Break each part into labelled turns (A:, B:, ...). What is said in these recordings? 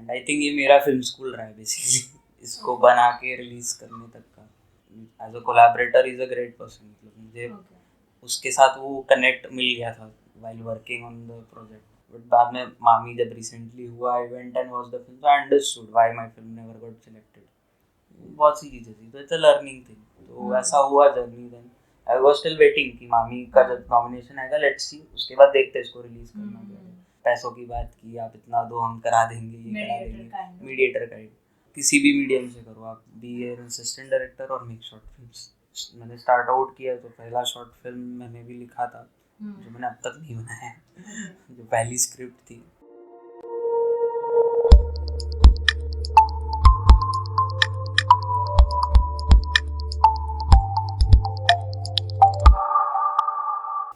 A: And I think ये मेरा film school रहा है बेसिकली इसको बना के रिलीज करने तक का। As a collaborator is a great person, मतलब मुझे उसके साथ वो कनेक्ट मिल गया था while working on the project. But बाद में मामी जब रिसेंटली हुआ I went and watch the film, I understood why my film never got selected. बहुत सी चीज़ें थी, तो इट्स अ लर्निंग थिंग। तो ऐसा हुआ journey. Then I was still waiting कि मामी का जब नॉमिनेशन आएगा लेट्स सी, उसके बाद देखते हैं इसको रिलीज करना क्या है। पैसों की बात की, आप इतना दो हम करा देंगे, ये करा देंगे, मीडिएटर का किसी भी मीडियम से करो आप, बी एन असिस्टेंट डायरेक्टर और मेक शॉर्ट फिल्म्स। मैंने स्टार्ट आउट किया तो पहला शॉर्ट फिल्म मैंने भी लिखा था जो मैंने अब तक नहीं बनाया है जो पहली स्क्रिप्ट थी।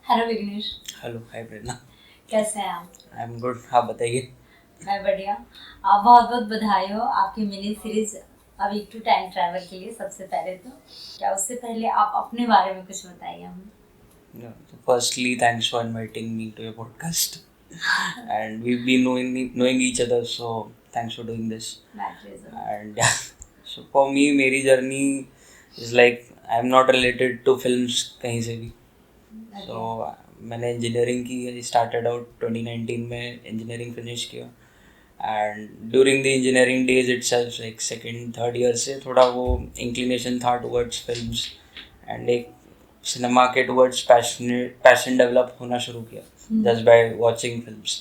B: हेलो विघ्नेश।
A: हेलो, हाय प्रेरणा।
B: कैसे हैं आप?
A: आई एम गुड, आप बताइए।
B: मैं बढ़िया। आप बहुत बहुत बधाई हो आपकी mini series a week to time travel के लिए। सबसे पहले तो क्या उससे पहले आप अपने बारे में कुछ बताइए हमें।
A: So firstly, thanks for inviting me to your podcast. And we've been knowing each other, so thanks for doing this. And yeah, so for me, मेरी journey is like I'm not related to films कहीं से भी. So मैंने engineering की, started out 2019 में engineering finish किया. And during the engineering days itself, like second third year से थोड़ा वो inclination था towards films and एक सिनेमा के टुवर्ड्स पैशन डेवलप होना शुरू किया just by watching films.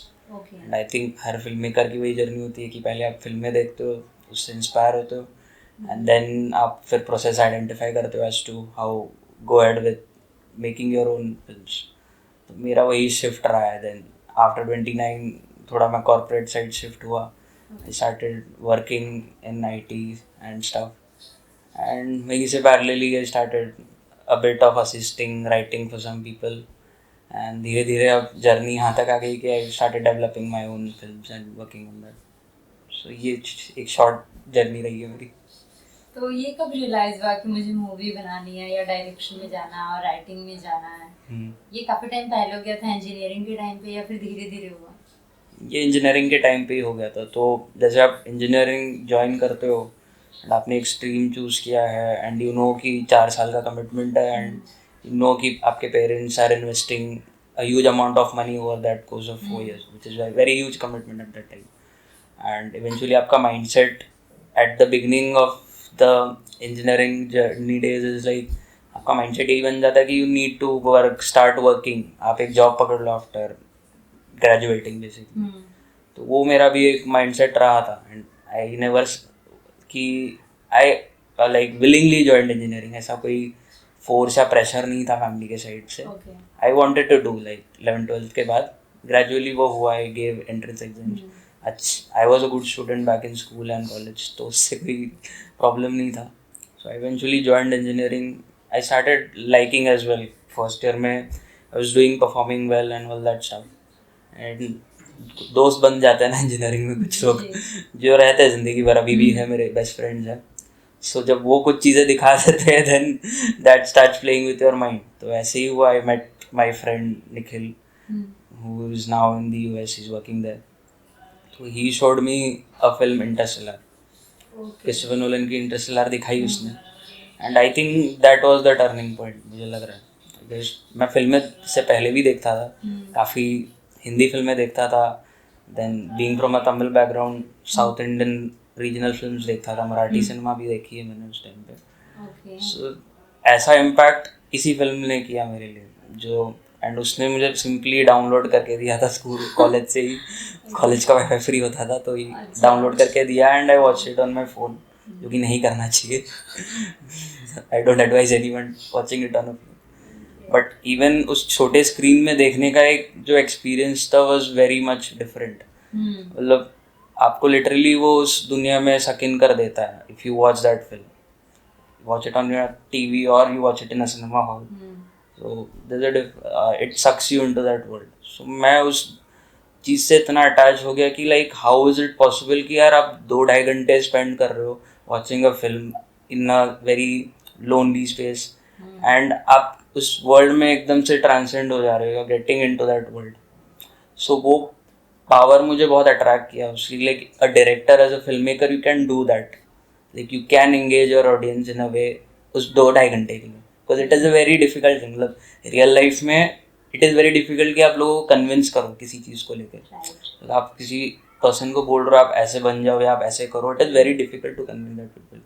A: And I think her film maker की वही जर्नी होती है कि पहले आप फिल्में देखते हो, उससे इंस्पायर होते हो, एंड देन आप फिर प्रोसेस आइडेंटिफाई करते हो as to how go ahead with making your own films. तो मेरा वही शिफ्ट रहा है। देन आफ्टर 29 थोड़ा मैं कॉर्पोरेट साइड शिफ्ट हुआ। आई started working in IT and stuff, and वहीं से parallelly I started a bit of assisting writing for some people, and धीरे धीरे अब जर्नी यहाँ तक आ गई कि I started developing my own films and working on that. So ये एक शॉर्ट जर्नी रही है मेरी।
B: तो ये कब रियलाइज हुआ कि मुझे मूवी बनानी है या डायरेक्शन में जाना है और राइटिंग में जाना है? ये काफ़ी टाइम पहले हो गया था इंजीनियरिंग के टाइम पे या फिर धीरे धीरे हुआ?
A: ये इंजीनियरिंग के टाइम पे ही हो गया था। तो जैसे आप इंजीनियरिंग ज्वाइन करते हो, आपने एक स्ट्रीम चूज़ किया है एंड यू नो कि 4 साल का कमिटमेंट है, एंड यू नो कि आपके parents are investing a huge amount of money over that course of 4 years, which is very huge commitment at that time. And eventually आपका mindset at the beginning of the engineering journey days is like, आपका mindset यही बन जाता है कि you need to work, start working, आप एक job पकड़ लो आफ्टर ग्रेजुएटिंग बेसिकली। तो वो मेरा भी एक माइंडसेट रहा था, एंड आई नेवर कि I like willingly joined engineering. ऐसा कोई फोर्स या प्रेशर नहीं था फैमिली के साइड से। I wanted to do like 11th-12th के बाद ग्रेजुअली वो हुआ। I gave entrance exams. अच्छा, I was a good student back in school and college, तो उससे कोई प्रॉब्लम नहीं था। So I eventually joined engineering. I started liking as well. First year में I was doing performing well and all that stuff, and दोस्त बन जाते हैं ना इंजीनियरिंग में कुछ लोग जो रहते हैं ज़िंदगी भर, अभी भी है, मेरे बेस्ट फ्रेंड्स हैं। सो जब वो कुछ चीज़ें दिखा देते हैं then that starts playing with your mind. तो ऐसे ही हुआ। I met my friend Nikhil who is now in the US, is working there. तो he showed me a film Interstellar. Christopher Nolan की इंटरस्टेलर दिखाई उसने, and I think that was the turning point मुझे लग रहा है। मैं फिल्में से पहले भी देखता था, काफ़ी हिंदी फिल्में देखता था। Then being from a Tamil background, South Indian regional films देखता था, मराठी सिनेमा भी देखी है मैंने उस टाइम पे। सो ऐसा इम्पैक्ट इसी फिल्म ने किया मेरे लिए जो, एंड उसने मुझे सिंपली डाउनलोड करके दिया था स्कूल कॉलेज से ही। कॉलेज का वाईफाई फ्री होता था तो ही डाउनलोड करके दिया, and I watch it on my phone, जो कि नहीं करना चाहिए। I don't advise anyone watching it on a phone. But even उस छोटे स्क्रीन में देखने का एक जो एक्सपीरियंस था वॉज वेरी मच डिफरेंट। मतलब आपको लिटरली वो उस दुनिया में सक इन कर देता है if you watch that film, watch it on your TV और you watch it in a cinema hall. So it sucks you into that world. सो मैं उस चीज़ से इतना अटैच हो गया कि like how is it possible कि यार आप 2-2.5 घंटे स्पेंड कर रहे हो watching a film in a very lonely space, and आप उस वर्ल्ड में एकदम से ट्रांसेंड हो जा रहे हो, getting into that world. So वो पावर मुझे बहुत अट्रैक्ट किया उसकी. Like a director as a film maker you can do that. Like you can engage your audience in a way उस 2-2.5 घंटे के लिए. Because it is a very difficult thing. मतलब रियल लाइफ में इट इज़ वेरी डिफिकल्ट कि आप लोगों को कन्विंस करो किसी चीज़ को लेकर. मतलब आप किसी पर्सन को बोल रहे हो आप ऐसे बन जाओ या आप ऐसे करो, it is very difficult to convince that people.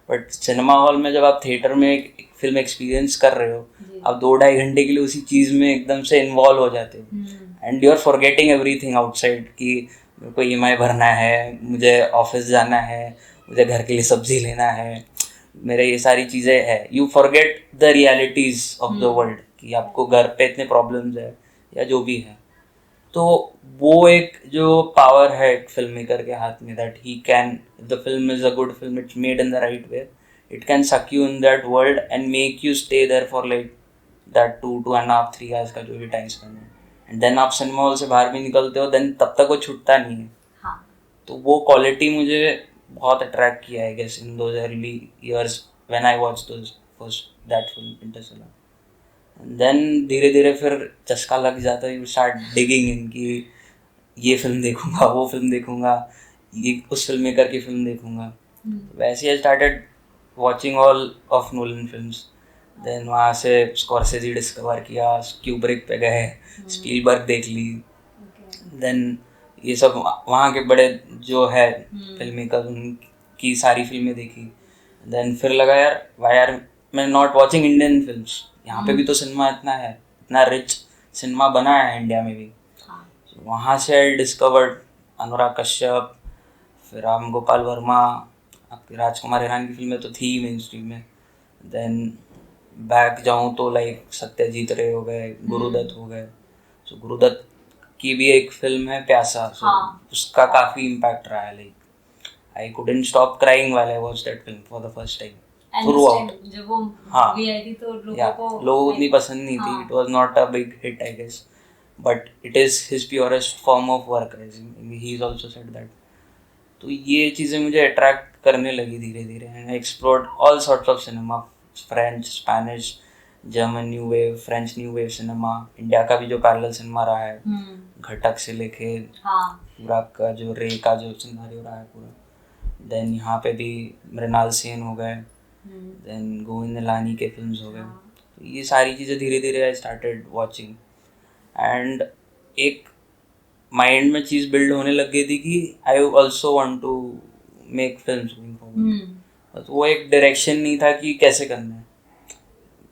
A: But cinema hall में जब आप थिएटर में एक फिल्म एक्सपीरियंस कर रहे हो, आप 2-2.5 घंटे के लिए उसी चीज़ में एकदम से इन्वॉल्व हो जाते हो. And you are forgetting everything outside कि मेरे को EMI भरना है, मुझे ऑफिस जाना है, मुझे घर के लिए सब्जी लेना है, मेरे ये सारी चीज़ें हैं. You forget the realities of the world कि आपको घर पे इतने प्रॉब्लम्स है या जो भी है. तो वो एक जो पावर है एक फिल्म मेकर के हाथ में, that he can, the film is a good film, it's made in the right way, it can suck you in that world and make you stay there for like that 2-2.5-3 hours का जो भी time spend है. And then आप cinema hall से बाहर भी निकलते हो, देन तब तक वो छूटता नहीं है. तो वो क्वालिटी मुझे बहुत अट्रैक्ट किया है guess in those early years when I watch those first that film Interstellar. Then धीरे धीरे फिर चस्का लग जाता है. यू स्टार्ट डिगिंग इन कि ये फिल्म देखूंगा, वो फिल्म देखूंगा, ये उस फिल्म मेकर की फिल्म देखूंगा. वैसे I started watching all of Nolan films. Then वहाँ से स्कॉर्सेज़ी डिस्कवर किया, क्यूब्रिक पे गए, स्पीलबर्ग देख ली. देन ये सब वहाँ के बड़े जो है फिल्म मेकर, उनकी सारी फिल्में देखी. देन फिर लगा यार वाई आर मैं नॉट वॉचिंग इंडियन फिल्म्स. यहाँ पे भी तो सिनेमा इतना है, इतना रिच सिनेमा बना है इंडिया में भी. वहाँ से आई डिस्कवर्ड अनुराग कश्यप, फिर राम गोपाल वर्मा, आपकी राजकुमार हिरानी की फिल्में तो थी मेन स्ट्रीम में. देन बैक जाऊँ तो लाइक सत्यजीत रे हो गए, गुरुदत्त हो गए. सो गुरुदत्त की भी एक फिल्म है प्यासा, सो उसका काफ़ी इम्पैक्ट रहा है. Like I couldn't stop crying while I watch that film for the first time.
B: जब वो मूवी आई थी तो
A: लोगों उतनी पसंद नहीं थी. It was not a big hit I guess, but it is his purest form of work. He is also said that. तो ये चीज़ें मुझे अट्रैक्ट करने लगी धीरे धीरे. And I explored all sorts of cinema, French, Spanish, German new wave, French new wave cinema, India का भी जो पैरेलल सिनेमा रहा है, घटक से लेके पूरा का जो रे का जो सिनेरियो रहा है पूरा. देन यहाँ पे भी मृणाल सेन हो गए, देन गोविंद निलानी के फिल्म्स हो गए. तो ये सारी चीज़ें धीरे धीरे आई स्टार्टेड वॉचिंग. एंड एक माइंड में चीज़ बिल्ड होने लग गई थी कि I also want to make films going forward. बस वो एक डायरेक्शन नहीं था कि कैसे करना है.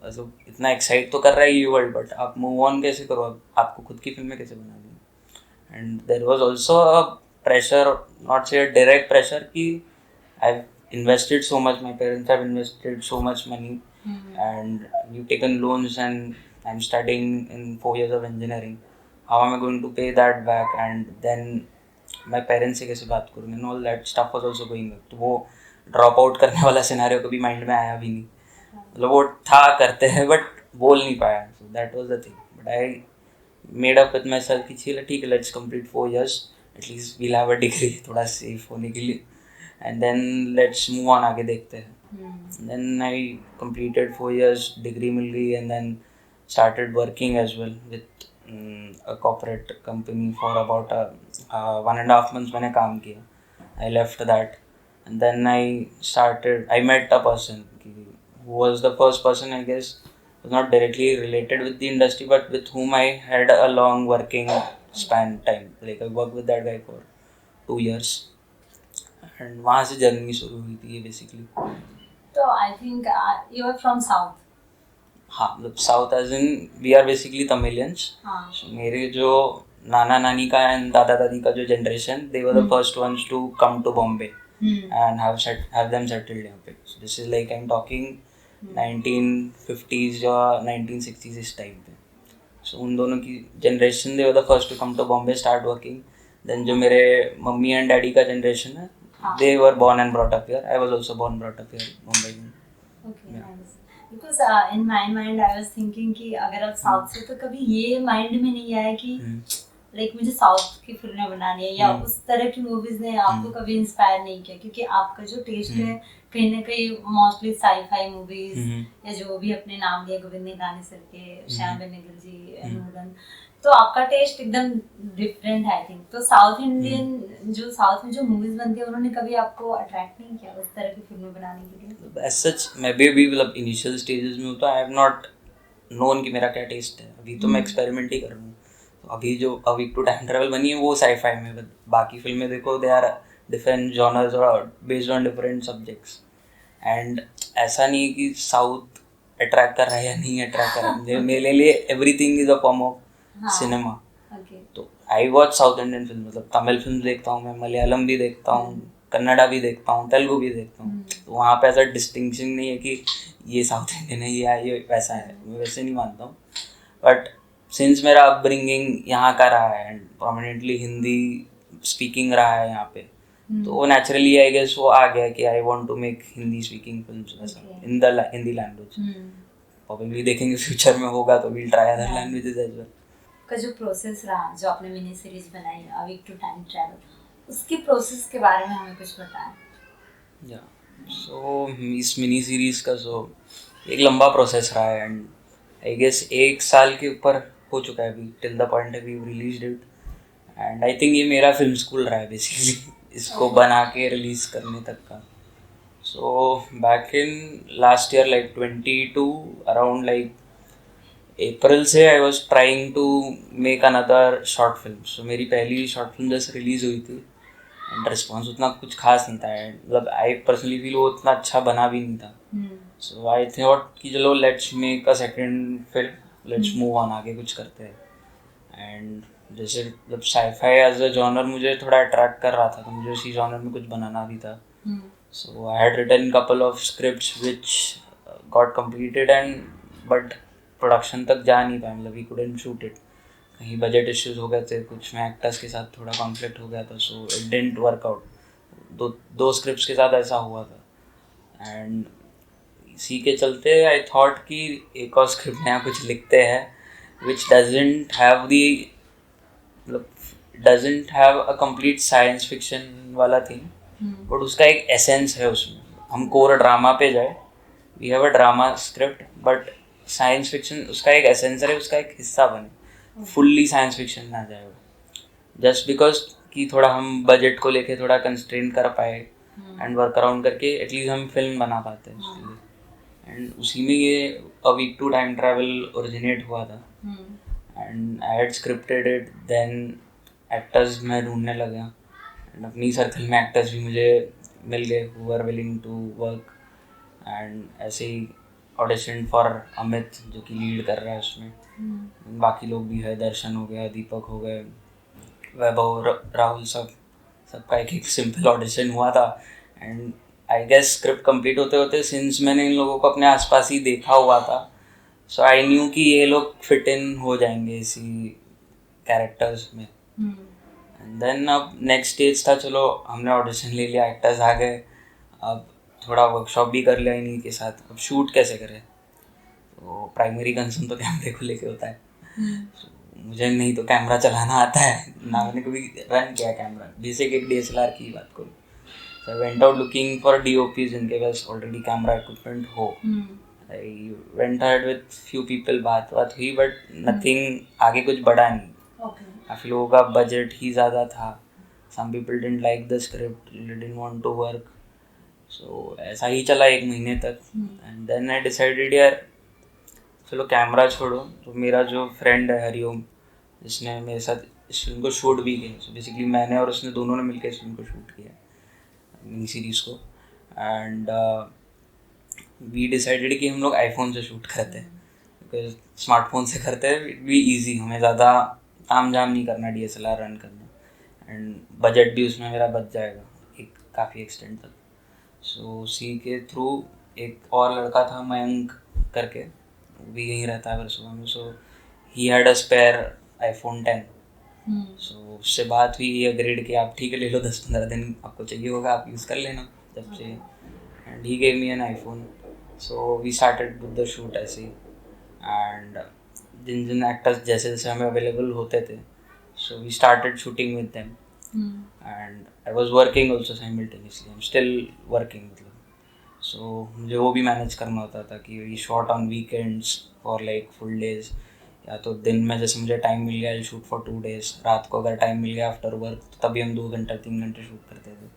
A: बस इतना एक्साइट तो कर रहा है ये वर्ल्ड, बट आप मूव ऑन कैसे करो, आपको खुद की फिल्में कैसे बनानी है. And there was also a pressure, not से डायरेक्ट प्रेशर, कि I invested so much, my parents have invested so much money, and we've taken loans, and I'm studying in 4 years of engineering. How am I going to pay that back? And then my parents से कैसे बात करूँगी, and all that stuff was also going up. तो वो drop out करने वाला scenario कभी mind में आया भी नहीं. मतलब वो था करते हैं बट बोल नहीं पाया. so that was the thing. But I made up with myself कि चलो ठीक है, let's complete 4 years, at least we'll have a degree, थोड़ा सेफ होने के लिए. And then let's move on, आगे देखते हैं. Then I completed 4 years, degree मिल गई, and then started working as well with a corporate company for about 1.5 months मैंने काम किया. I left that, and then I met a person who was the first person, I guess, was not directly related with the industry, but with whom I had a long working span time. Like I worked with that guy for 2 years. And वहाँ से journey शुरू हुई थी ये basically.
B: तो I think you are from south.
A: हाँ, मतलब south as in we are basically Tamilians. मेरे जो नाना नानी का एंड दादा दादी का जो generation, they were the first ones to come to Bombay and have them settled यहाँ पे. So this is like I am talking 1950s या 1960s इस टाइम पे. सो उन दोनों की generation, they were the first to come to Bombay, start working. Then जो मेरे मम्मी एंड डैडी का जनरेशन है, they were born and brought up here. I was also born brought up here, Mumbai.
B: Okay, nice. Because in my mind I was thinking कि अगर आप south से, तो कभी ये माइंड में नहीं आया कि लाइक मुझे साउथ की फिल्में बनानी है, या उस तरह की मूवीज ने आपको कभी इंस्पायर नहीं किया? क्योंकि आपका जो टेस्ट है कहीं ना कहीं मोस्टली साई-फाई मूवीज, या जो भी अपने नाम लिया, गोविंद निहलानी सर के, श्याम बेनेगल जी, नूरन, तो आपका टेस्ट एकदम डिफरेंट है आई थिंक। तो साउथ इंडियन जो साउथ में जो मूवीज बनती है, उन्होंने कभी आपको अट्रैक्ट नहीं किया उस तरह की फिल्में बनाने के लिए?
A: एज सच मैं भी अभी मतलब इनिशियल स्टेजेस में हूँ, तो आई हैव नॉट नोन कि मेरा क्या टेस्ट है। अभी तो मैं एक्सपेरिमेंट ही कर रहा हूँ। तो अभी जो a week to time travel बनी है वो साई-फाई में, बट बाकी फिल्में देखो दे आर डिफरेंट जॉनर्स और based on different subjects. And ऐसा नहीं है कि साउथ अट्रैक्ट कर रहा है या नहीं अट्रैक्ट कर रहा है, मेरे लिए everything is a form of cinema. तो I watch South Indian film, मतलब तमिल फिल्म देखता हूँ मैं, मलयालम भी देखता हूँ, कन्नड़ा भी देखता हूँ, तेलुगु भी देखता हूँ। तो वहाँ पे ऐसा डिस्टिंक्शन नहीं है कि ये साउथ इंडियन है या ये वैसा है, मैं वैसे नहीं मानता हूँ। बट सिंस मेरा अपब्रिंगिंग यहाँ का रहा है एंड प्रोमिनेंटली हिंदी स्पीकिंग रहा है यहाँ पे, तो नेचुरली आई गेस वो आ गया कि I want to make Hindi speaking films वैसा in the Hindi language. Probably देखेंगे फ्यूचर में होगा तो we'll try other languages as well.
B: का जो प्रोसेस रहा, जो आपने मिनी सीरीज बनाई a week to time travel, उसकी प्रोसेस के बारे में हमें कुछ बताएं।
A: या सो इस मिनी सीरीज का एक लंबा प्रोसेस रहा है एंड आई गेस 1 साल के ऊपर हो चुका है अभी, till the point we released it. And I think ये मेरा फिल्म स्कूल रहा है बेसिकली इसको बना के रिलीज करने तक का। So back in last year like 22 around like April से I was trying to make another short film. So मेरी पहली शॉर्ट फिल्म जैसे रिलीज हुई थी एंड रिस्पॉन्स उतना कुछ खास नहीं था, मतलब आई पर्सनली फील वो उतना अच्छा बना भी नहीं था। सो आई थॉट कि चलो let's make a second film, let's move on, आगे कुछ करते हैं। एंड जैसे मतलब साई-फाई एज अ जॉनर मुझे थोड़ा अट्रैक्ट कर रहा था, तो मुझे उसी जॉनर में कुछ बनाना भी था। So I had written couple of scripts which got completed and but production तक जा नहीं पाया, मतलब वी कुडंट शूट इट। कहीं बजट इश्यूज हो गए थे, कुछ में एक्टर्स के साथ थोड़ा कॉन्फ्लिक्ट हो गया था, so it didn't work out. दो स्क्रिप्ट्स के साथ ऐसा हुआ था एंड इसी के चलते आई थॉट कि एक और स्क्रिप्ट नया कुछ लिखते हैं विच डजेंट हैव दी, मतलब doesn't have a complete science fiction वाला थिंग, बट उसका एक एसेंस है उसमें। हम कोर ड्रामा पे जाए, we have a drama script, but science fiction उसका एक एसेंस है, उसका एक हिस्सा बने, फुल्ली साइंस फिक्शन ना जाए वो। जस्ट बिकॉज कि थोड़ा हम बजट को लेके थोड़ा कंस्ट्रेन कर पाए एंड वर्क अराउंड करके एटलीस्ट हम फिल्म बना पाते हैं उसके लिए। एंड उसी में ये a week to time travel originate हुआ था and I had scripted it. Then actors मैं ढूंढने लगा एंड अपनी सर्कल में एक्टर्स भी मुझे मिल गए who are willing to work. And ऐसे ही ऑडिशन फॉर अमित जो कि लीड कर रहा है उसमें, बाकी लोग भी है, दर्शन हो गया, दीपक हो गए, वैभव, राहुल, सबका एक सिंपल ऑडिशन हुआ था। And I guess script complete होते होते सिंस मैंने इन लोगों को अपने आसपास ही देखा हुआ था, सो आई न्यू कि ये लोग फिट इन हो जाएंगे इसी कैरेक्टर्स में। एंड देन अब नेक्स्ट स्टेज था, चलो हमने ऑडिशन ले लिया, एक्टर्स आ गए, अब थोड़ा वर्कशॉप भी कर लिया इन्हीं के साथ, अब शूट कैसे करें। तो प्राइमरी कंसर्न तो कैमरे को लेके होता है। So, मुझे नहीं तो कैमरा चलाना आता है ना, मैंने कभी रन किया कैमरा, बेसिक एक DSLR की बात करूँ। So I went out looking for DOPs जिनके पास ऑलरेडी कैमरा इक्विपमेंट हो। I went ahead with few people, बात हुई, बट नथिंग आगे कुछ बढ़ा नहीं। काफ़ी लोगों का बजट ही ज़्यादा था, some people didn't like the script, didn't want to work, so ऐसा ही चला 1 महीने तक। एंड देन आई डिसाइडेड यार चलो कैमरा छोड़ो, तो मेरा जो फ्रेंड है हरिओम, जिसने मेरे साथ इस फिल्म को शूट भी किया, सो बेसिकली मैंने और उसने दोनों ने मिलकर इस फिल्म को शूट किया मिनी सीरीज़ को। एंड वी डिसाइडेड कि हम लोग आईफोन से शूट करते हैं, बिकॉज स्मार्टफोन से करते हैं इट बी ईजी, हमें ज़्यादा ताम झाम नहीं करना DSLR रन करना, एंड बजट भी उसमें मेरा बच जाएगा एक काफ़ी एक्सटेंट तक। सो उसी के थ्रू एक और लड़का था मयंक करके, वो भी यहीं रहता है वर्सोवा में, so he had a spare iPhone 10। So उससे बात हुई, अग्रीड कि आप ठीक है ले लो, 10-15 दिन आपको चाहिए होगा, आप यूज़ कर लेना जब से। And he gave me an iPhone, so we started with the shoot ऐसे ही। एंड जिन एक्टर्स जैसे जैसे हमें अवेलेबल होते थे, So we started shooting with them. And I was working also simultaneously. I'm still working मतलब. So मुझे वो भी मैनेज करना होता था कि we shot on weekends for like full days, या तो दिन में जैसे मुझे टाइम मिल गया शूट फॉर 2 days, रात को अगर टाइम मिल गया आफ्टर वर्क तो तभी हम 2 घंटे 3 घंटे शूट करते थे.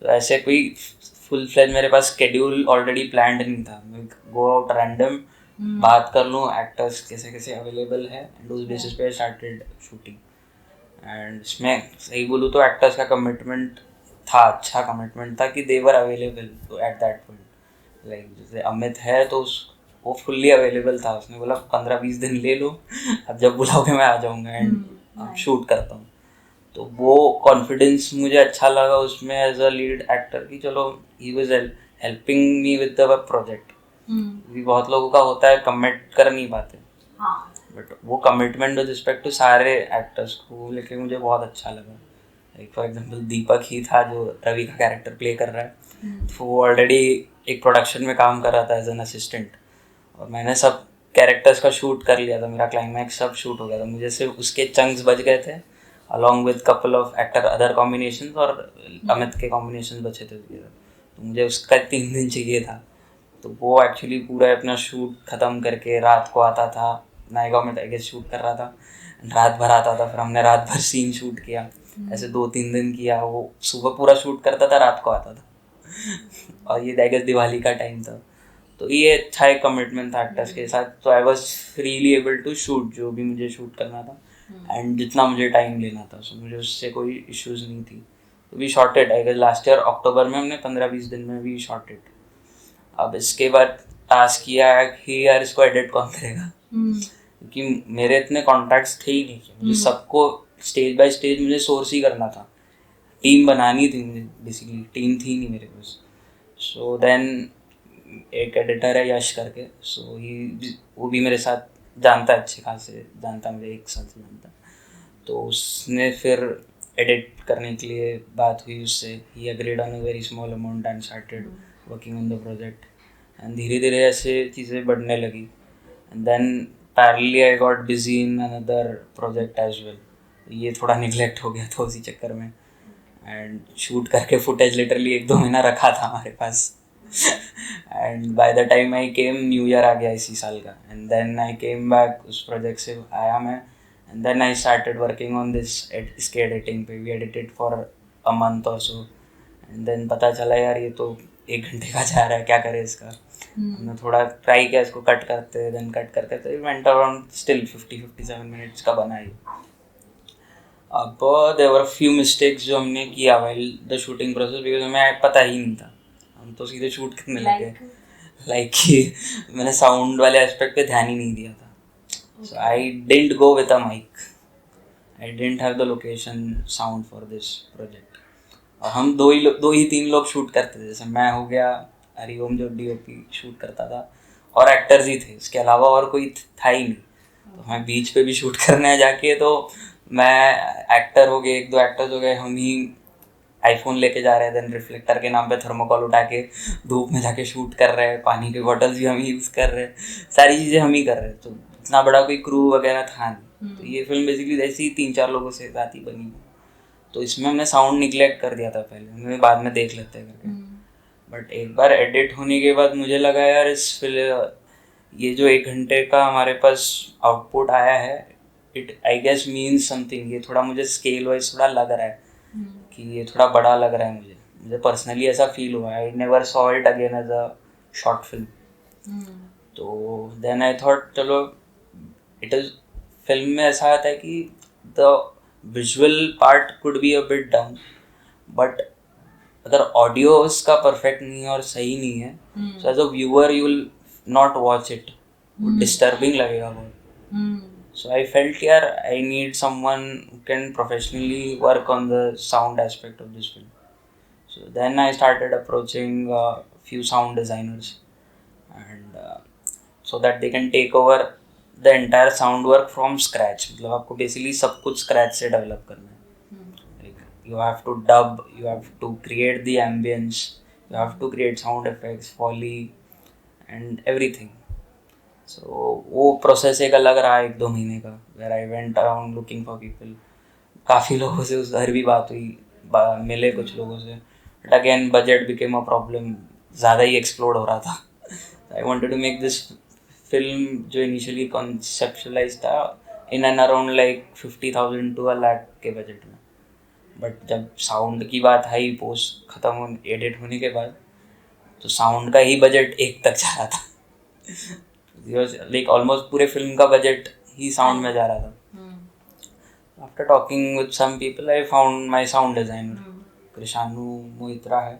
A: तो ऐसे कोई फुल फ्लेज मेरे पास स्केड्यूल ऑलरेडी प्लान्ड नहीं था. मैं गो आउट रैंडम, बात कर लूँ एक्टर्स कैसे कैसे अवेलेबल है, एंड उस बेसिस पे स्टार्टेड शूटिंग. एंड इसमें सही बोलूँ तो एक्टर्स का कमिटमेंट था, अच्छा कमिटमेंट था कि दे वर अवेलेबल तो एट दैट पॉइंट. लाइक जैसे अमित है तो वो फुल्ली अवेलेबल था. उसने बोला 15-20 दिन ले लो, अब जब बुलाओगे मैं आ जाऊँगा एंड अब शूट करता हूँ. तो वो कॉन्फिडेंस मुझे अच्छा लगा उसमें एज अ लीड एक्टर की. चलो he was helping me with the project. बहुत लोगों का होता है कमिट कर नहीं पाते, बट वो कमिटमेंट विद रिस्पेक्ट टू सारे एक्टर्स को लेके मुझे बहुत अच्छा लगा. लाइक फॉर एग्जांपल दीपक ही था जो रवि का कैरेक्टर प्ले कर रहा है. तो वो ऑलरेडी एक प्रोडक्शन में काम कर रहा था एज एन असिस्टेंट, और मैंने सब कैरेक्टर्स का शूट कर लिया था. मेरा क्लाइमैक्स सब शूट हो गया था. मुझे सिर्फ उसके चंक्स बच गए थे along with couple of actor other combinations, और अमित के कॉम्बिनेशंस बचे थे. तो मुझे उसका 3 दिन चाहिए था. तो वो एक्चुअली पूरा अपना शूट ख़त्म करके रात को आता था. नायगांव में आई गेस शूट कर रहा था, रात भर आता था. फिर हमने रात भर सीन शूट किया. ऐसे 2-3 दिन किया. वो सुबह पूरा शूट करता था, रात को आता था. और ये आई गेस दिवाली का टाइम था. तो ये अच्छा एक कमिटमेंट था एक्टर्स के साथ. तो I was freely able to shoot जो भी मुझे शूट करना था, एंड जितना मुझे टाइम लेना था. सो मुझे उससे कोई इश्यूज़ नहीं थी. तो we shot it I guess last year October में हमने 15-20 दिन में वी शॉर्टेड. अब इसके बाद टास्क किया है कि यार इसको एडिट कौन करेगा, क्योंकि मेरे इतने कॉन्टैक्ट्स थे ही नहीं. मुझे सबको स्टेज बाय स्टेज मुझे सोर्स ही करना था. टीम बनानी थी मुझे, बेसिकली टीम थी नहीं मेरे पास. सो देन एक एडिटर है यश करके. सो ही वो भी मेरे साथ जानता है, अच्छे खासे जानता, मुझे 1 साल से जानता. तो उसने फिर एडिट करने के लिए बात हुई उससे. He agreed on a very small amount and started working on the project. And धीरे धीरे ऐसे चीज़ें बढ़ने लगी. And then parallelly I got busy in another project as well. ये थोड़ा निगलेक्ट हो गया था उसी चक्कर में. एंड शूट करके फुटेज लिटरली 1-2 महीना रखा था हमारे पास. And by the time I came new year आ गया इसी साल का. And then I came back, उस प्रोजेक्ट से आया मैं. And then I started working on this. इसके एडिटिंग पे we edited for a month और सो. एंड देन पता चला यार ये तो 1 घंटे का जा रहा है, क्या करें इसका. हमने थोड़ा ट्राई किया इसको कट करते, देन कट करके तो वेंट अराउंड स्टिल 50-57 मिनट्स का बना ही. अब देयर वर फ्यू मिस्टेक्स जो हमने किया while the shooting process, because हमें पता ही नहीं था. हम तो सीधे शूट करने लगे. लाइक कि मैंने साउंड वाले एस्पेक्ट पे ध्यान ही नहीं दिया था. So I didn't go with a mic. I didn't have the location sound for this project. और हम 2 ही 3 लोग शूट करते थे. जैसे मैं हो गया, हरिओम जो डीओपी शूट करता था, और एक्टर्स ही थे. इसके अलावा और कोई था ही नहीं. तो हमें बीच पे भी शूट करना है जाके, तो मैं एक्टर हो गए, 1-2 एक्टर्स हो गए, हम ही आईफोन लेके जा रहे हैं. देन रिफ्लेक्टर के नाम पे थर्मोकॉल उठा के धूप में जाके शूट कर रहे हैं. पानी के बॉटल्स भी हम ही यूज़ कर रहे हैं. सारी चीज़ें हम ही कर रहे हैं. तो इतना बड़ा कोई क्रू वगैरह था नहीं. तो ये फिल्म बेसिकली ऐसी 3-4 लोगों से साथ ही बनी. तो इसमें हमने साउंड निगलेक्ट कर दिया था पहले. हमने बाद में देख लेते हैं करके. बट एक बार एडिट होने के बाद मुझे लगा यार इस फिल्म, ये जो 1 घंटे का हमारे पास आउटपुट आया है, it I guess means something. ये थोड़ा मुझे स्केल वाइज थोड़ा लग रहा है कि ये थोड़ा बड़ा लग रहा है. मुझे पर्सनली ऐसा फील हुआ. I never saw it again as a short film. तो देन आई थॉट चलो इट इज, फिल्म में ऐसा आता है कि the visual part could be a bit down, but अगर ऑडियो उसका परफेक्ट नहीं है और सही नहीं है, so as a viewer you will not watch it. Disturbing लगेगा बहुत. So I felt यार I need someone who can professionally work on the sound aspect of this film. So then I started approaching a few sound designers, and so that they can take over the entire sound work from scratch. मतलब आपको basically सब कुछ scratch से develop करना है. Like you have to dub, you have to create the ambience, you have to create sound effects, foley, and everything. सो वो process एक अलग रहा 1-2 महीने का, where I went around looking for people. काफ़ी लोगों से उधर भी बात हुई, मिले कुछ लोगों से, but again budget became a problem, ज़्यादा ही एक्सप्लोर हो रहा था। I wanted to make this film जो इनिशियली कॉन्सेप्शलाइज था in and around like 50,000 to 1 lakh के बजट में, बट जब साउंड की बात आई पोस्ट ख़त्म हो एडिट होने के बाद, तो साउंड का ही बजट 1 तक जा रहा था। लाइक ऑलमोस्ट पूरे फिल्म का बजट ही साउंड में जा रहा था। After talking with some people I found my sound designer कृषानु Moitra है,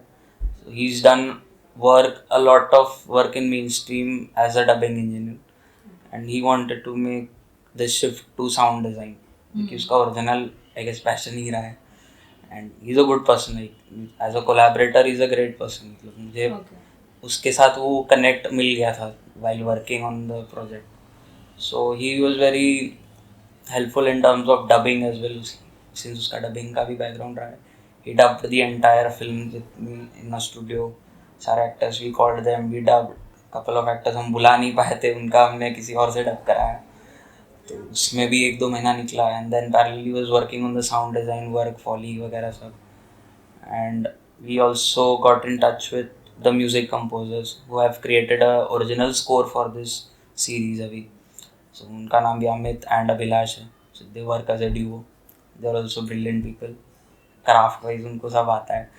A: he is done work a lot of work in main stream as a dubbing engineer and he wanted to make this shift to sound design, क्योंकि उसका original I guess passion ही रहा है and he is a good person, like as a collaborator is a great person. मतलब मुझे उसके साथ वो connect मिल गया था while working on the project. So he was very helpful in terms of dubbing as well, since उसका dubbing का भी background रहा है। He dubbed the entire film with me in a studio. सारे actors we called them, we dubbed. Couple of actors हम बुला नहीं पाए थे, उनका हमने किसी और से डब कराया, तो उसमें भी 1-2 महीना निकला। And then parallelly was working on the sound design work, Foley वगैरह सब। And we also got in touch with the music composers who have created a original score for this series अभी। So उनका नाम भी Amit and Abhilash है। So they work as a duo. They are also brilliant people. Craft wise उनको सब आता है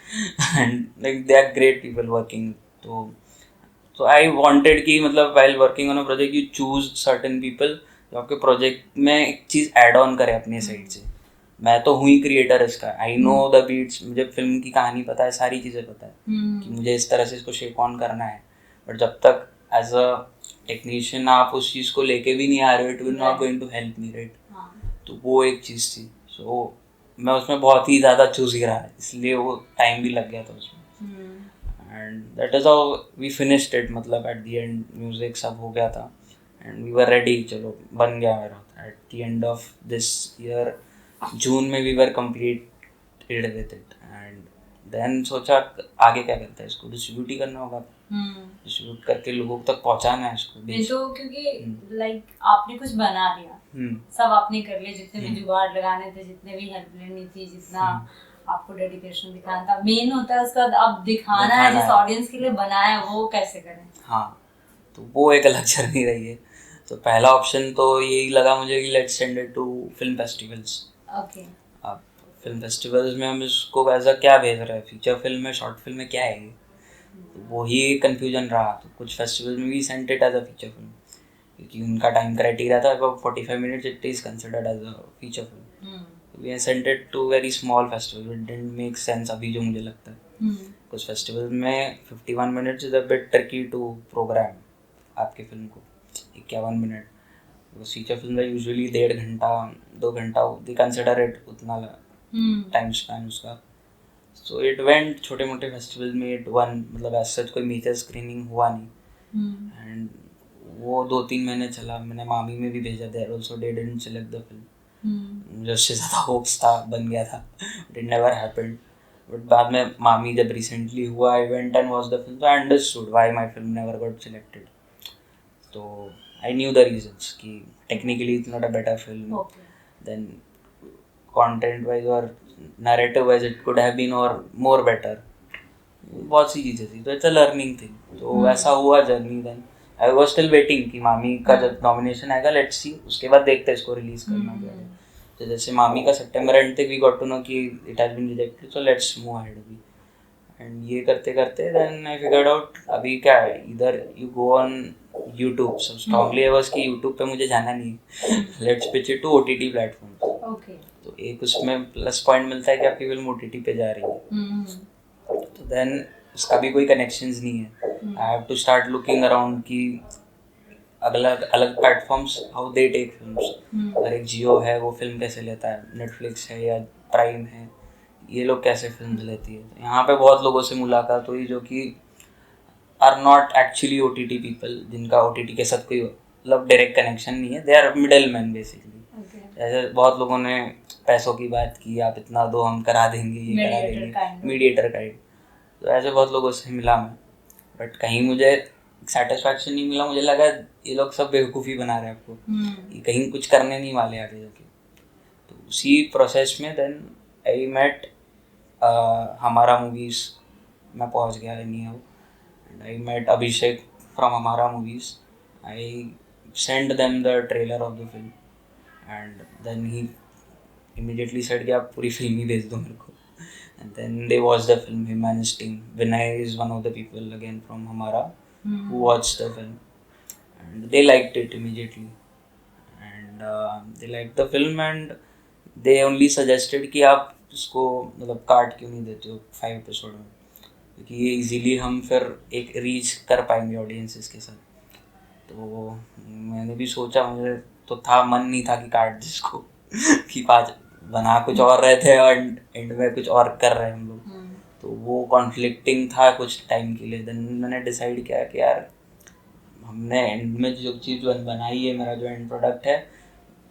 A: and like they are great people working. तो I wanted कि मतलब while working on a project you choose certain people जो आपके project में एक चीज़ ऐड ऑन करे अपने साइड से। मैं तो हुई क्रिएटर इसका, आई नो द बीट्स, मुझे फिल्म की कहानी पता है, सारी चीज़ें पता है कि मुझे इस तरह से इसको शेप ऑन करना है, बट जब तक एज अ टेक्नीशियन आप उस चीज़ को लेके भी नहीं आ रहे हो, it will not going to help me, right. तो वो एक चीज़ थी। सो मैं उसमें बहुत ही ज़्यादा चूज़ ही रहा, इसलिए वो टाइम भी लग गया था उसमें। And that is how we finished it, मतलब एट द एंड म्यूज़िक सब हो गया था एंड वी वर रेडी, चलो बन गया मेरा। At the end of this year June में we were completed with it and then सोचा आगे क्या करता है, इसको डिस्ट्रीब्यूट ही करना होगा, डिस्ट्रीब्यूट करके लोगों तक पहुंचाना है इसको।
B: तो क्योंकि लाइक आपने कुछ बना लिया, सब आपने कर लिया, जितने भी जुगाड़ लगाने थे, जितने भी हेल्प लेनी थी, जितना आपको डेडिकेशन दिखाना था, मेन होता है उसका अब दिखाना है जिस ऑडियंस के लिए बनाया है वो कैसे करें।
A: हाँ, तो वो एक अलग जर्नी रही है। तो पहला ऑप्शन तो यही लगा मुझे कि let's send it to film festivals.
B: Okay,
A: अब फिल्म फेस्टिवल्स में हम इसको एज अ क्या भेज रहे हैं, फीचर फिल्म है, शॉर्ट फिल्म है, क्या है ये, तो वही कन्फ्यूजन रहा। तो कुछ फेस्टिवल्स में भी sent it as a feature film, क्योंकि उनका टाइम क्राइटेरिया था about 45 minutes, it is considered as a feature film. We sent it to very small festival, it didn't make sense अभी जो मुझे लगता है। कुछ फेस्टिवल में 51 minutes is a bit tricky to program आपकी फिल्म को, 51 मिनट। फीचर फिल्म है यूजुअली 1.5 घंटा 2 घंटा, दे कंसिडर इट उतना टाइम स्पैन उसका। सो इट वेंट छोटे मोटे फेस्टिवल में, इट वन, मतलब ऐसा कोई मेजर स्क्रीनिंग हुआ नहीं एंड वो 2-3 महीने चला। मैंने मामी में भी भेजा, there also they didn't select the film. मुझे उससे ज़्यादा होप्स था, बन गया था, but it never happened. But बाद में मामी जब रिसेंटली हुआ, I went and watch the film, तो I understood why my film never got selected. तो I knew the reasons कि technically it's not a better film, then content wise or narrative wise it could have been or more better, बहुत सी चीज़ें थी। तो it's a learning thing। तो वैसा हुआ journey. Then I was still waiting कि मामी का जब नॉमिनेशन आएगा लेट्स सी, उसके बाद देखते हैं इसको रिलीज करना क्या है। तो जैसे मामी का सितंबर एंड तक वी गॉट टू नो कि it has been rejected, so let's move ahead अभी। एंड ये करते करते देन आई फिगर्ड आउट अभी क्या है, इधर you go on YouTube. So strongly I was कि यूट्यूब पे मुझे जाना नहीं है, let's pitch it to OTT platform.
B: Okay,
A: तो एक उसमें प्लस पॉइंट मिलता है कि आपकी फिल्म ओटीटी पे जा रही है। तो देन उसका भी कोई कनेक्शंस नहीं है, I have to start looking around कि अलग अलग platforms how they take films. अगर एक जियो है वो फिल्म कैसे लेता है, नेटफ्लिक्स है या प्राइम है, ये लोग कैसे फिल्म लेती है। तो यहाँ पे बहुत लोगों से मुलाकात हुई जो कि are not actually OTT people, जिनका ओटीटी के साथ कोई मतलब डायरेक्ट कनेक्शन नहीं है, they are middle man basically. ऐसे बहुत लोगों ने पैसों की बात की, आप इतना दो हम करा देंगे, ये करा देंगे, मीडिएटर काइंड। तो ऐसे बहुत लोगों से मिला मैं, बट कहीं मुझे सेटिस्फैक्शन नहीं मिला। मुझे लगा ये लोग सब बेवकूफ़ी बना रहे हैं आपको, ये कहीं कुछ करने नहीं वाले आगे जाके। तो उसी प्रोसेस में then I met Hamara movies में पहुंच गया anyhow, and I met Abhishek from Hamara movies. I send them the trailer of the film and then he immediately said कि आप पूरी फिल्म ही भेज दो मेरे को. And then they watched the film, him and his team. Vinay is one of the people again from Hamara who watched the film, and they liked it immediately. And they liked the film, and they only suggested कि आप इसको मतलब काट क्यों नहीं देते हो 5 episode में, क्योंकि ये इजीली हम फिर एक रीच कर पाएंगे ऑडियंसेस के साथ. तो मैंने भी सोचा, मुझे तो था मन नहीं था कि काट दे इसको कि 5 बना कुछ और रहे थे और एंड में कुछ और कर रहे हैं हम लोग. तो वो कॉन्फ्लिक्टिंग था कुछ टाइम के लिए. देन मैंने डिसाइड किया कि यार हमने एंड में जो चीज़ बनाई है, मेरा जो एंड प्रोडक्ट है,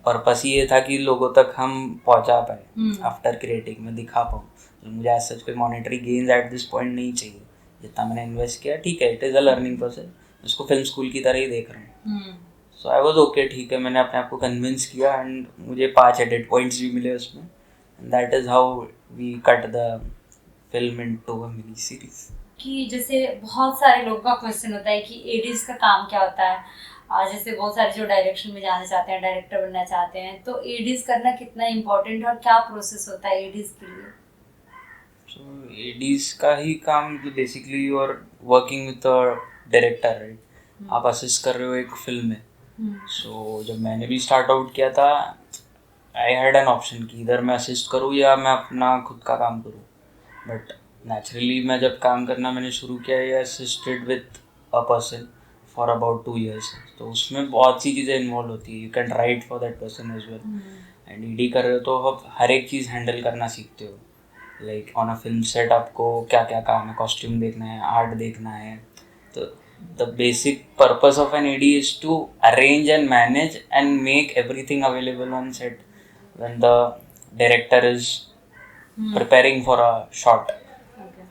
A: पर्पस ये था कि लोगों तक हम पहुंचा पाए आफ्टर क्रिएटिंग में दिखा पाऊँ. तो मुझे ऐसा सच कोई monetary gains at this point नहीं चाहिए. जितना मैंने इन्वेस्ट किया ठीक है, it is a learning process, उसको फिल्म स्कूल की तरह ही देख रहे हैं. सो आई वॉज ओके, ठीक है, मैंने अपने आप को कन्विंस किया एंड मुझे 5 एडिट पॉइंट्स भी मिले उसमें. And that is how we cut the film into a mini series.
B: कि जैसे बहुत सारे लोगों का क्वेश्चन होता है कि एडीज का काम क्या होता है. जैसे बहुत सारे जो डायरेक्शन में जाना चाहते हैं, डायरेक्टर बनना चाहते हैं, तो एडीज करना कितना इम्पोर्टेंट है और क्या प्रोसेस होता है एडीज के लिए?
A: सो एडीज का ही काम basically you are working with a director, right. आप असिस्ट कर रहे हो एक फिल्म में. सो जब मैंने भी स्टार्ट आउट किया था, आई हैड एन ऑप्शन कि इधर मैं असिस्ट करूँ या मैं अपना खुद का काम करूँ. बट नेचुरली मैं जब काम करना मैंने शुरू किया, ये assisted with a person for about 2 years. तो उसमें बहुत सी चीज़ें इन्वॉल्व होती है. You can write for that person as well. And ED कर रहे हो तो आप हर एक चीज़ हैंडल करना सीखते हो. Like on a film set आपको क्या क्या काम है, कॉस्ट्यूम देखना है, आर्ट देखना है. तो the basic purpose of an AD is to arrange and manage and make everything available on set when the director is preparing for a shot.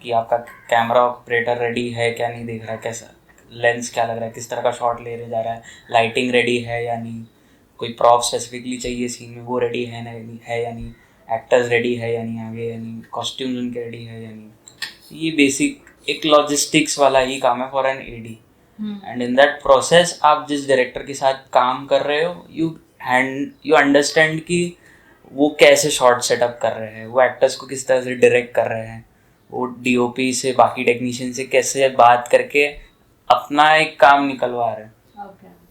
A: कि आपका कैमरा ऑपरेटर रेडी है क्या नहीं देख रहा है, कैसा लेंस क्या लग रहा है, किस तरह का शॉट लेने जा रहा है, लाइटिंग रेडी है या नहीं, कोई प्रॉप स्पेसिफिकली चाहिए सीन में वो रेडी है या नहीं, एक्टर्स रेडी है या नहीं आगे या नहीं, कॉस्ट्यूम्स उनके रेडी है या नहीं. ये बेसिक एक लॉजिस्टिक्स वाला ही काम है for an AD. And in that process आप जिस डायरेक्टर के साथ काम कर रहे हो, यू अंडरस्टैंड कि वो कैसे शॉट सेटअप कर रहे हैं, वो एक्टर्स को किस तरह से डायरेक्ट कर रहे हैं, वो डीओपी से बाकी टेक्नीशियन से कैसे बात करके अपना एक काम निकलवा रहे हैं.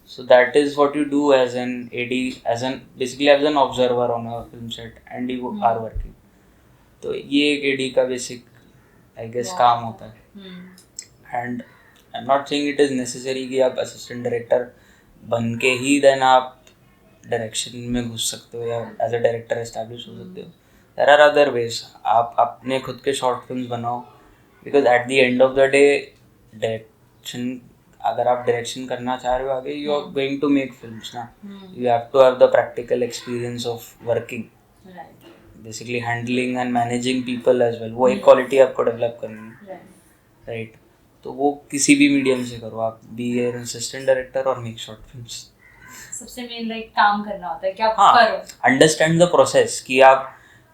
A: So that is what you do as an AD, basically as an observer on a film set, and you are working. तो ये एक AD का बेसिक I guess काम होता है. And I'm not saying it is necessary कि आप assistant director बन के ही देन आप डायरेक्शन में घुस सकते हो या एज अ डायरेक्टर एस्टैब्लिश हो सकते हो. There are other ways. आप अपने खुद के शॉर्ट फिल्म्स बनाओ, because at the end of the day direction, अगर आप डायरेक्शन करना चाह रहे हो आगे, you are going to make films ना, you have to have the practical experience of working, basically handling and managing people as well. वो एक क्वालिटी आपको डेवलप करनी है, राइट. तो वो किसी भी मीडियम से करो आप, बी एन असिस्टेंट डायरेक्टर और मेक शॉर्ट फिल्म्स.
B: सबसे मेन लाइक काम करना होता है कि आप करो,
A: अंडरस्टैंड द प्रोसेस कि आप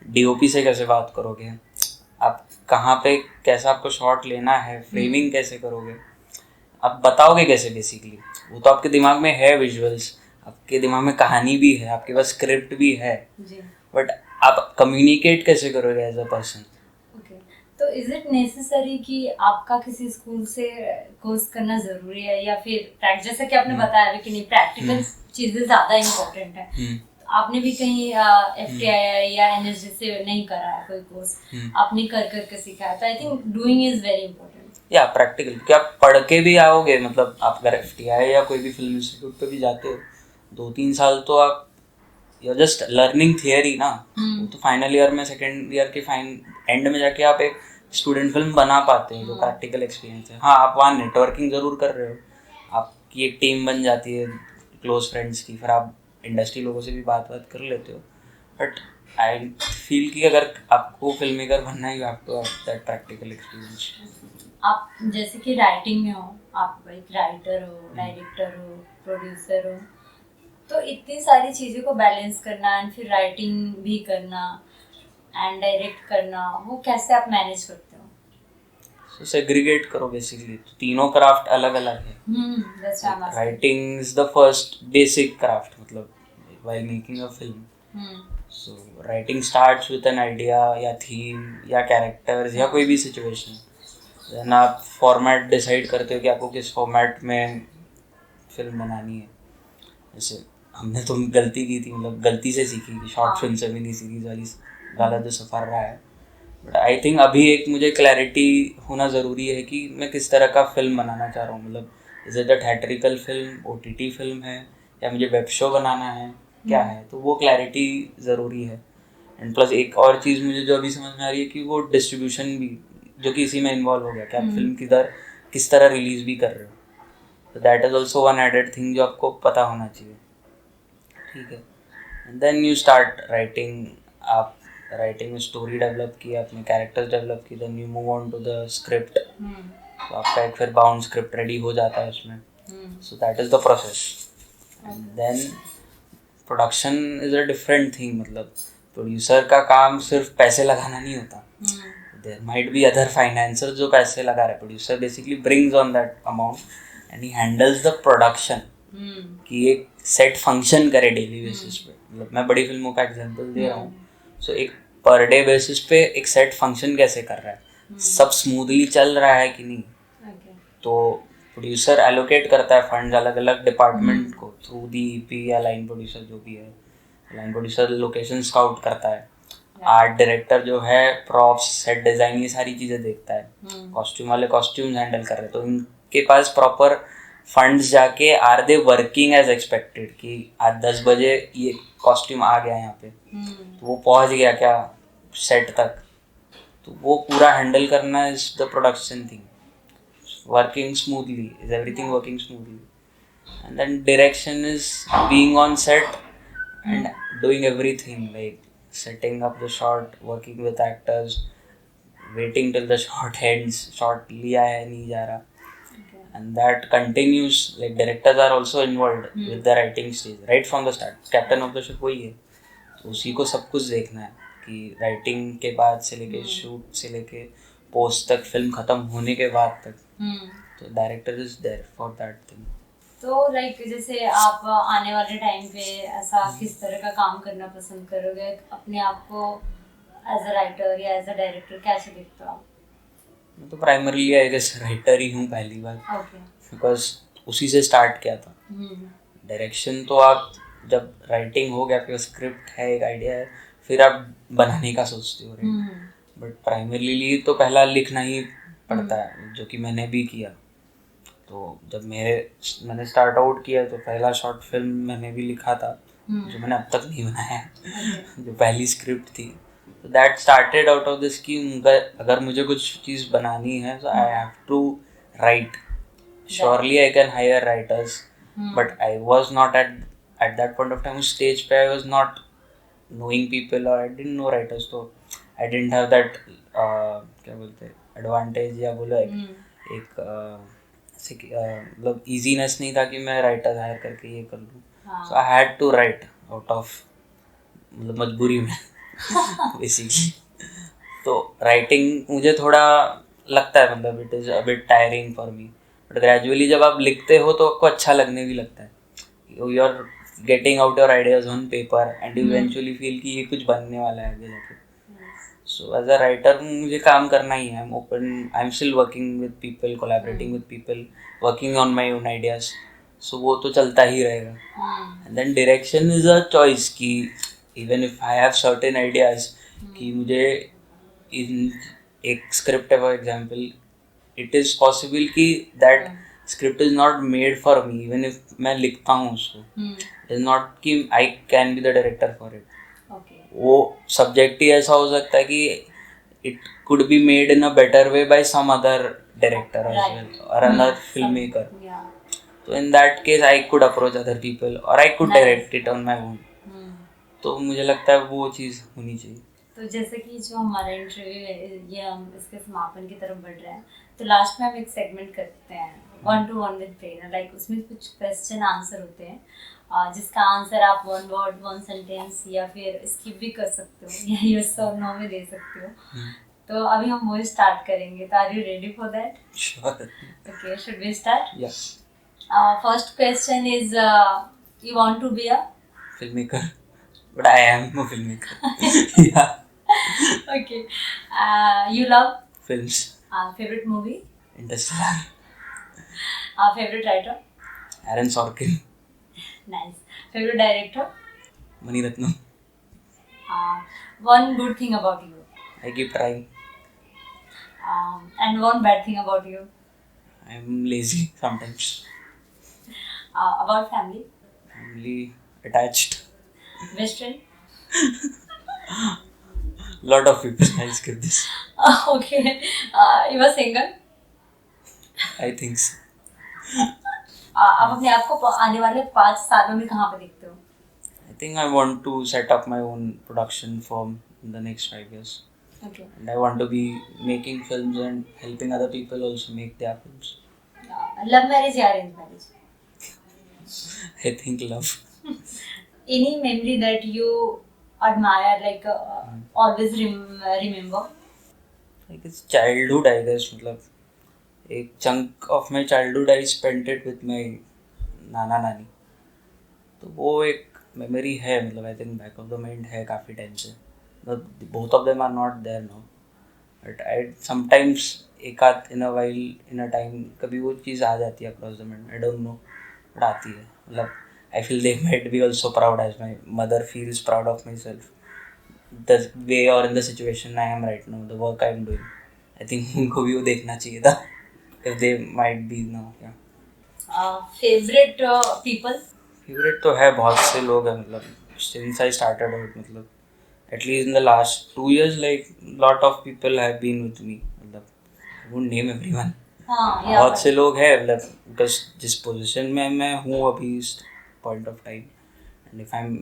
A: डीओपी से कैसे बात करोगे, आप कहाँ पे कैसा आपको शॉट लेना है, फ्रेमिंग कैसे करोगे, आप बताओगे कैसे. बेसिकली वो तो आपके दिमाग में है, विजुअल्स आपके दिमाग में, कहानी भी है, आपके पास स्क्रिप्ट भी है, बट आप कम्युनिकेट कैसे करोगे एज अ पर्सन.
B: तो इज इट नेसेसरी कि आपका किसी स्कूल से कोर्स करना जरूरी है, या फिर जैसे कि आपने बताया कि नहीं, प्रैक्टिकल चीजें ज्यादा इम्पोर्टेंट है. आपने भी कहीं FTI या NSG से नहीं करा है कोई कोर्स, आपने कर करके सीखा है. तो I think doing is very important.
A: या प्रैक्टिकल, क्योंकि आप पढ़ के भी आओगे, मतलब आप अगर FTI या कोई भी फिल्म इंस्टीट्यूट पे भी जाते हो 2-3 साल तो आप you are just learning theory ना. तो फाइनल ईयर में, सेकेंड ईयर के एंड में जाके आप एक स्टूडेंट फिल्म बना पाते हैं जो प्रैक्टिकल एक्सपीरियंस है. हाँ, आप वहाँ नेटवर्किंग ज़रूर कर रहे हो, आपकी एक टीम बन जाती है क्लोज फ्रेंड्स की, फिर आप इंडस्ट्री लोगों से भी बात कर लेते हो. बट आई फील कि अगर आपको फिल्म मेकर बनना है, you have to have that practical experience.
B: आप जैसे कि राइटिंग में हो, आप एक राइटर हो, डायरेक्टर हो, प्रोड्यूसर हो, तो इतनी सारी चीज़ों को बैलेंस करना एंड फिर राइटिंग भी करना एंड डायरेक्ट करना, वो कैसे आप मैनेज करते हो?
A: सो सेग्रीगेट करो बेसिकली, तो तीनों क्राफ्ट अलग अलग है.
B: that's why I'm asking.
A: Writing is the first basic craft, मतलब while making a film. So writing starts with an idea या थीम या कैरेक्टर्स या कोई भी सिचुएशन. देन आप फॉर्मेट डिसाइड करते हो कि आपको किस फॉर्मेट में फिल्म बनानी है. जैसे हमने तो गलती की थी, मतलब गलती से सीखी कि शॉर्ट फिल्म से मिनी सीरीज वाला जो सफ़र रहा है. बट आई थिंक अभी एक मुझे क्लैरिटी होना ज़रूरी है कि मैं किस तरह का फिल्म बनाना चाह रहा हूँ. मतलब is it a theatrical film, OTT film है, या मुझे वेब शो बनाना है, क्या है. तो वो क्लैरिटी ज़रूरी है. एंड प्लस एक और चीज़ मुझे जो अभी समझ में आ रही है कि वो डिस्ट्रीब्यूशन भी, जो कि इसी में इन्वॉल्व हो गया कि आप फिल्म किस तरह रिलीज़ भी कर रहे हो. तो that is also one added thing जो आपको पता होना चाहिए. ठीक है. And then you start writing. आप राइटिंग में स्टोरी डेवलप की, अपने कैरेक्टर्स डेवलप की, then you move on to the script. तो आपका एक फिर बाउंड स्क्रिप्ट रेडी हो जाता है उसमें. So that is the process. Then production is a different thing. मतलब प्रोड्यूसर का काम सिर्फ पैसे लगाना नहीं होता. There might be other financer जो पैसे लगा रहे. Producer basically brings on that amount and he handles the production, कि एक सेट फंक्शन करे डेली बेसिस पे. मतलब मैं बड़ी फिल्मों का एग्जांपल दे रहा हूँ. सो एक पर डे बेसिस पे एक सेट फंक्शन कैसे कर रहा है, सब स्मूथली चल रहा है कि नहीं. तो प्रोड्यूसर एलोकेट करता है फंड्स अलग अलग डिपार्टमेंट को थ्रू दी EP या लाइन प्रोड्यूसर जो भी है. लाइन प्रोड्यूसर लोकेशन स्काउट करता है. आर्ट डायरेक्टर जो है प्रॉप्स, सेट डिज़ाइन, ये सारी चीज़ें देखता है. कॉस्ट्यूम वाले कॉस्ट्यूम्स हैंडल कर रहे हैं. तो इनके पास प्रॉपर फंड्स जाके are they working as expected कि आज 10 बजे ये कॉस्ट्यूम आ गया यहाँ पे, तो वो पहुँच गया क्या सेट तक. तो वो पूरा हैंडल करना is the production thing. Working smoothly, is everything working smoothly. And then direction is being on set and doing everything, like setting up the shot, working with actors, waiting till the shot ends, shot लिया है नहीं जा रहा. And that continues, like directors are also involved with the writing stage right from the start. Captain of the ship वही है, तो उसी को सब कुछ देखना है कि राइटिंग के बाद से लेके शूट से लेके पोस्ट तक, फिल्म खत्म होने के बाद तक. तो director is there for that thing.
B: तो लाइक जैसे आप आने वाले टाइम पे ऐसा किस तरह का काम करना पसंद करोगे? अपने आप को एज अ राइटर या एज अ डायरेक्टर कैसे देखते हो आप?
A: मैं तो प्राइमरीली आई गेस राइटर ही हूँ पहली बार. बिकॉज उसी से स्टार्ट किया था. डायरेक्शन तो आप जब राइटिंग हो गया, फिर स्क्रिप्ट है, एक आइडिया है, फिर आप बनाने का सोचते हो. बट प्राइमरीली तो पहला लिखना ही पड़ता है, जो कि मैंने भी किया. तो जब मैंने स्टार्ट आउट किया तो पहला शॉर्ट फिल्म मैंने भी लिखा था, जो मैंने अब तक नहीं बनाया है. जो पहली स्क्रिप्ट थी. तो that started out of this कि अगर मुझे कुछ चीज़ बनानी है तो I have to write. Surely I can hire writers, but I was not at that point of time. उस स्टेज पे I was not knowing people और आई डिडंट नो राइटर्स. तो आई डिडंट हैव दैट क्या बोलते हैं advantage, या बोलो एक मतलब ईजीनेस नहीं था कि मैं राइटर हायर करके ये कर लूँ. So I had to write out of, मतलब मजबूरी में बेसिकली. तो राइटिंग मुझे थोड़ा लगता है, मतलब it is a bit tiring for me. But gradually जब आप लिखते हो तो आपको अच्छा लगने भी लगता है. You are getting out your ideas on paper and you eventually feel कि ये कुछ बनने वाला है आगे जाके. सो एज अ राइटर मुझे काम करना ही है. I am still working with people, collaborating with people, working on my own ideas. So वो तो चलता ही रहेगा. And then direction is a choice कि even if I have certain ideas कि मुझे इन एक स्क्रिप्ट है for example, it is possible that that script is not made for me. Even if मैं लिखता हूँ उसको, इट इज नॉट कि I can be the director for it. वो सब्जेक्ट ही ऐसा हो सकता है कि it could be made in a better way by some other director as well और अनदर फिल्म मेकर. तो in that case I could approach other people और I could direct it on my own. तो मुझे लगता है वो चीज़ होनी चाहिए.
B: तो जैसे कि जो हमारा इंटरव्यू है ये हम इसके समापन की तरफ बढ़ रहे हैं, तो लास्ट में हम एक सेगमेंट करते हैं 1-to-1 विद ट्रेनर। लाइक उसमें कुछ क्वेश्चन आंसर होते हैं, जिसका आंसर आप 1 वर्ड 1 सेंटेंस या फिर स्किप भी कर सकते हो या यस और नो में दे सकते हो। तो अभी हम वो स्टार्ट करेंगे, तो are you ready for that?
A: Sure.
B: Okay, should we start?
A: Yes.
B: First question is, you want to be a
A: Filmmaker, but I am a filmmaker. Yeah.
B: okay, you love
A: Films.
B: favorite movie,
A: Interstellar.
B: favorite writer,
A: Aaron Sorkin.
B: nice, favorite director,
A: Mani Ratnam.
B: one good thing about you,
A: I keep trying.
B: and one bad thing about you,
A: I'm lazy sometimes.
B: about family,
A: Family attached.
B: best friend.
A: Lot of people. I'll skip this.
B: Okay, you are single.
A: I think so.
B: आप अपने आप को आने वाले 5 सालों में कहाँ पे देखते हो?
A: I think I want to set up my own production firm in the next 5 years.
B: Okay.
A: And I want to be making films and helping other people also make their films.
B: Love marriage या arrange marriage?
A: I think love.
B: Any memory that you admire, like always remember?
A: Like it's childhood, I guess. मतलब एक chunk of my childhood I spent it with my नाना नानी. तो वो एक memory है, मतलब I think back of the mind है काफ़ी टाइम से. Both of them are not there now, but I sometimes एक आध इन a while in a time कभी वो चीज़ आ जाती है across the mind. I don't know, but आती है. मतलब I feel they might be also proud as my mother feels proud of myself the way और in the situation I am right now, the work I am doing. I think उनको भी वो देखना चाहिए था, if they might be now.
B: Favourite people?
A: Favourite तो है, बहुत से लोग हैं. मतलब सिंस आई स्टार्टेड आउट, मतलब at least in the last 2 years like lot of people have been with me. मतलब आई वोंट नेम एवरीवन. बहुत से लोग हैं, मतलब बिकॉज जिस पोजीशन में मैं हूँ अभी इस point of time, and if I am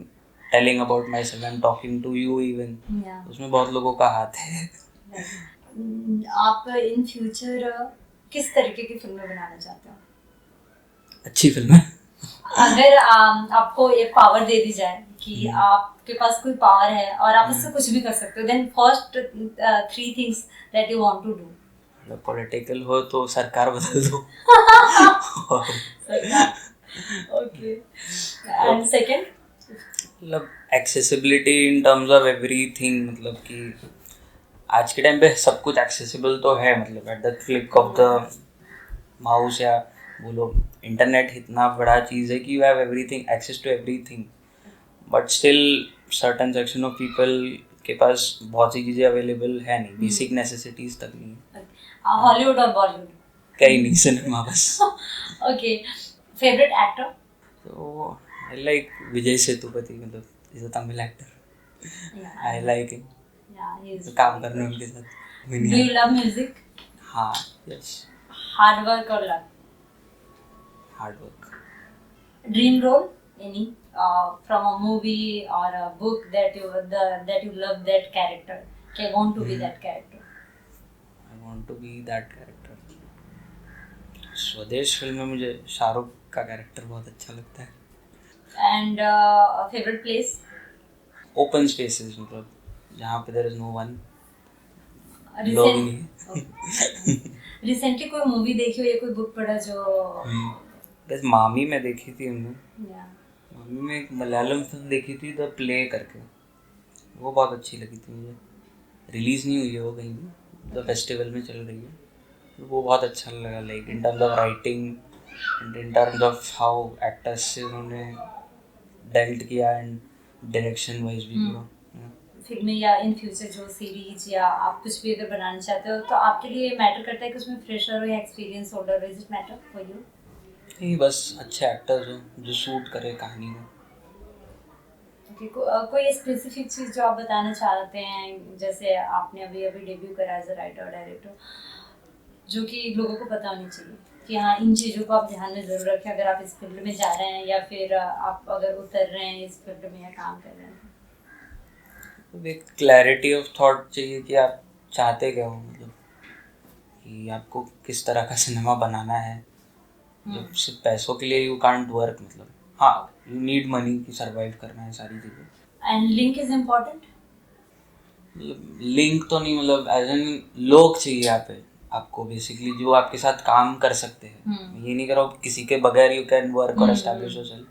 A: telling about my self, I am talking to you even, उसमें बहुत लोगों का हाथ है.
B: आप इन फ्यूचर किस तरीके की फिल्में बनाना चाहते हो?
A: अच्छी फिल्म है.
B: अगर आपको एक पावर दे दी जाए कि आपके पास कोई पावर है और आप उससे कुछ भी कर सकते हो, then first 3 things that you want to do.
A: मतलब पॉलिटिकल हो तो सरकार बदल दो.
B: Okay, and second?
A: मतलब accessibility in terms of everything. मतलब कि आज के टाइम पे सब कुछ एक्सेसिबल तो है, मतलब at the click of the mouse, या बोलो इंटरनेट इतना बड़ा चीज़ है कि you have everything, access to everything. But still certain section of people के पास बहुत सी चीज़ें अवेलेबल है नहीं, बेसिक नेसेसिटीज़ तक नहीं है.
B: हॉलीवुड और बॉलीवुड?
A: कहीं नहीं, सिनेमा बस.
B: Okay, favourite actor?
A: तो आई लाइक विजय सेतुपति. मतलब is a Tamil actor. I like him. तो काम करना उनके साथ.
B: Do you love music?
A: हाँ, यस.
B: हार्ड वर्क और लक?
A: Hard work.
B: Dream role any from a movie or a book that you love that character? Okay, I want to be that character.
A: I want to be that character. स्वदेश film में मुझे शाहरुख का character बहुत अच्छा लगता है.
B: And favorite place?
A: Open spaces, मतलब जहाँ पे there is no one. लोग ही नहीं.
B: रिसेंटली कोई मूवी देखी हो या कोई बुक पढ़ा जो?
A: बस मामी में देखी थी हमने. मामी में एक मलयालम फिल्म देखी थी द प्ले करके, वो बहुत अच्छी लगी थी मुझे. रिलीज़ नहीं हुई है वो कहीं भी, द फेस्टिवल में चल रही है. वो बहुत अच्छा लगा, like in terms of writing and in terms of how actors से उन्होंने डेल्ट किया, एंड डायरेक्शन वाइज भी पूरा.
B: फिल्में या इन फ्यूचर जो सीरीज या आप कुछ भी अगर बनाना चाहते हो, तो आपके लिए मैटर करता है कि उसमें फ्रेशर हो या एक्सपीरियंस होल्डर हो? Is it matter for you?
A: नहीं, बस अच्छे एक्टर्स हो जो शूट करे कहानी को.
B: कोई स्पेसिफिक चीज़ जो आप बताना चाहते हैं, जैसे आपने अभी डेब्यू करा एज अ राइटर और डायरेक्टर, जो कि लोगों को पता होनी चाहिए कि हाँ इन चीज़ों को आप ध्यान में ज़रूर रखें अगर आप इस फील्ड में जा रहे हैं या फिर आप अगर उतर रहे हैं इस फील्ड में या काम कर रहे हैं?
A: तो एक क्लैरिटी ऑफ थॉट चाहिए कि आप चाहते क्या हो, मतलब कि आपको किस तरह का सिनेमा बनाना है। मतलब सिर्फ पैसों के लिए यू कांट वर्क, मतलब हाँ यू नीड मनी कि सरवाइव करना है सारी चीज़ें।
B: And link is important.
A: मतलब लिंक तो नहीं, मतलब एज एन लोग चाहिए यहाँ पे आपको, बेसिकली जो आपके साथ काम कर सकते हैं। ये नहीं करो किसी के बगैर यू कैन वर्क और एस्टैब्लिश योरसेल्फ।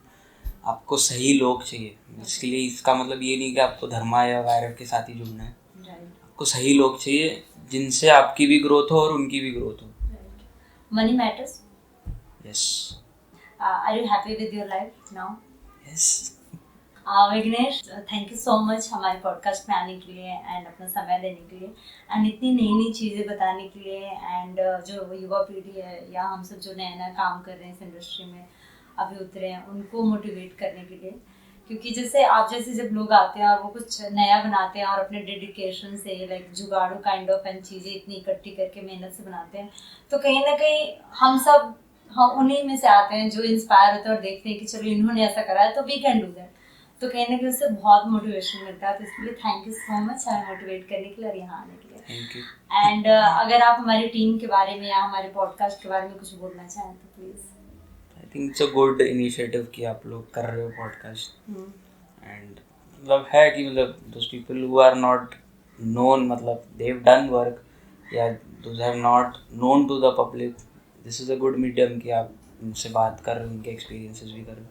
A: आपको सही लोग चाहिए। इसके लिए इसका मतलब ये नहीं कि आपको धर्मा या वायरव के साथ ही जुड़ना है। आपको सही लोग चाहिए जिनसे आपकी भी ग्रोथ हो और उनकी भी ग्रोथ हो।
B: Money matters.
A: Yes.
B: Are you happy with your life now?
A: Yes.
B: Vignesh, thank you so much हमारे पॉडकास्ट में आने के लिए एंड अपना समय देने के लिए एंड इतनी नई नई चीज़ें बताने के लिए। एंड जो युवा पीढ़ी है या हम सब जो नया नया काम कर रहे हैं इस इंडस्ट्री में अभी उतरे हैं, उनको मोटिवेट करने के लिए। क्योंकि जैसे आप जैसे जब लोग आते हैं और वो कुछ नया बनाते हैं और अपने डेडिकेशन से लाइक जुगाड़ू काइंड ऑफ एंड चीज़ें इतनी इकट्ठी करके मेहनत से बनाते हैं, तो कहीं ना कहीं हम उन्हीं में से आते हैं जो इंस्पायर होते हैं और देखते हैं कि चलो इन्होंने ऐसा करा है तो वी कैन डू दैट। तो कहीं ना कहीं उससे बहुत मोटिवेशन मिलता है। तो इसके लिए थैंक यू सो मच हमें मोटिवेट करने के लिए और यहाँ आने के लिए।
A: Thank you.
B: एंड अगर आप हमारी टीम के बारे में या हमारे पॉडकास्ट के बारे में कुछ बोलना चाहें तो please.
A: I think it's a good initiative कि आप लोग कर रहे हो पॉडकास्ट। एंड मतलब है कि मतलब those people who are not known, मतलब दे हैव डन वर्क, या those have not known to the public, this is a good medium कि आप उनसे बात कर रहे हो, उनके एक्सपीरियंसेस भी कर रहे हो।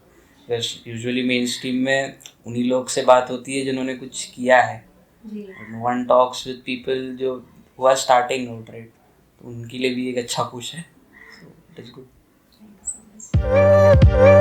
A: बस यूजुअली मेन स्ट्रीम में उन्हीं लोग से बात होती है जिन्होंने कुछ किया है। वन टॉक्स विद पीपल जो who are starting out, right? तो उनके लिए भी एक अच्छा पुश है। So it is good.
B: Thank you so much.